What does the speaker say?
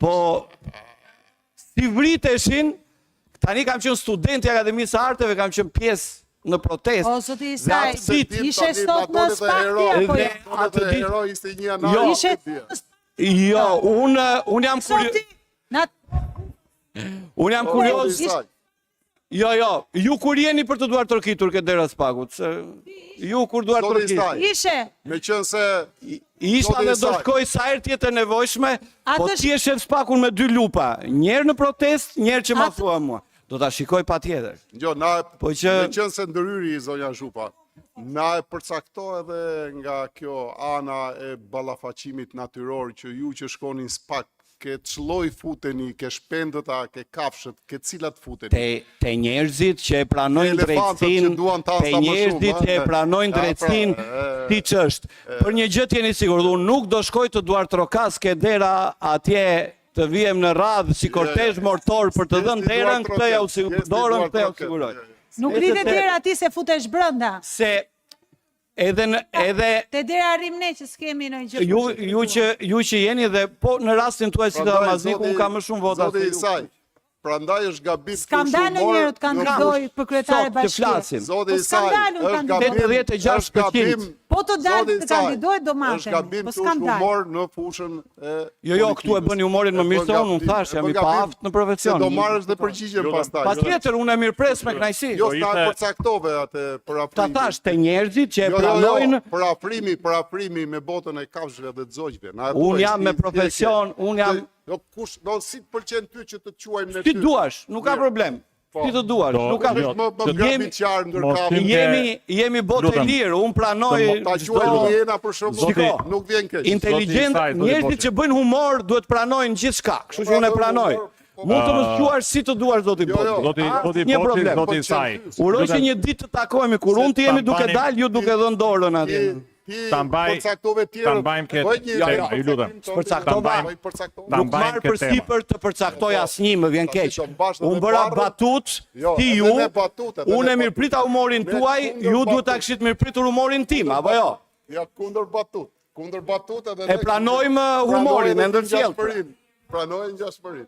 Po, si vriteshin, tani kam qenë student i Akademisë së Arteve, kam qenë pjesë në protestë. O, zoti Isaj, ishe sot në Dhe Spakti, apo ishe... Jo, unë jam Unë jam kurioz. Jo, ju kur jeni për të duar tërkitur këtë dera Spakut? Ju kur duar tërkitur? Ishe. Me qënë se... Isha dhe do shkoj sa herë tjetë e nevojshme, po ti e shef Spakun me 2 lupa. Njerë në protest, njerë që ma thua mua. Do ta shikoj pa tjetër. Jo, me qënë se ndëryri, zonja Zhupa, na e përcakto edhe nga kjo ana e ballafaqimit natyror që ju që shkonin Spak, ke çlloj futeni, ke shpendëta, ke kafshët, ke cilat futeni. Te njerëzit që e pranojnë drejtsin, te njerëzit që e pranojnë drejtsin, ti që është. Për një gjë jeni sigur, unë nuk do shkoj të duar trokas ke dera atje të vijem në radhë si kortezh mortor për të dhënë derën, këtë ja u siguroj. Nuk rritet dera ti se futesh brenda. Se edhe te dera arrim ne që s'kemi në gjë. Ju që jeni dhe po në rastin tuaj si Damazniku unë kam më shumë vota. Zotë Isaj, prandaj është gabim të s'kam dalë në njërë të kandidoj për kryetare bashkje. Zotë Isaj, është gabim po të dalë të kandidoj do matem. Është gabim të është humor në fushën e... Jo, këtu e bëni humorin më mirë se unë thash, jam i paaft në profesion. Se do marrësh dhe përgjigjen pastaj. Patjetër, unë e mirëpres me kënaqësi. Jo, s'ta përcaktove atë për afrimin. Ta thash te njerëzit që e pranojnë për afrimi me botën e kafshëve dhe zogjve. Unë jam me profesion, unë jam... Jo, kush, do si të pëlqen ty që të quajmë në ty? Ti duash, nuk ka problem. Ti të duash, nuk ka problem. Jemi botë e lirë, unë pranoj... Ta quajmë jena për shumë, nuk vjen keq. Inteligent, njerëzit që bëjnë humor duhet pranojnë gjithë shka, kështu që unë e pranoj. Mund të më squash si të duash, zoti Boçi. Një problem. Uroj që një ditë të takohemi kur unë të jemi duke dalë, ju duke dhënë dorën atje. Ta mbajmë këtë, ju lutem. Nuk marrë për sipër të përcaktoj asnjë, më vjen keq. Unë bëra batut, ti ju, unë e mirëprita humorin tuaj, ju duhet ta kishit mirëpritur humorin tim, apo jo? Ja, kundër batut edhe... E pranojmë humorin, e ndërcjellë. Pranojmë gjashpërim.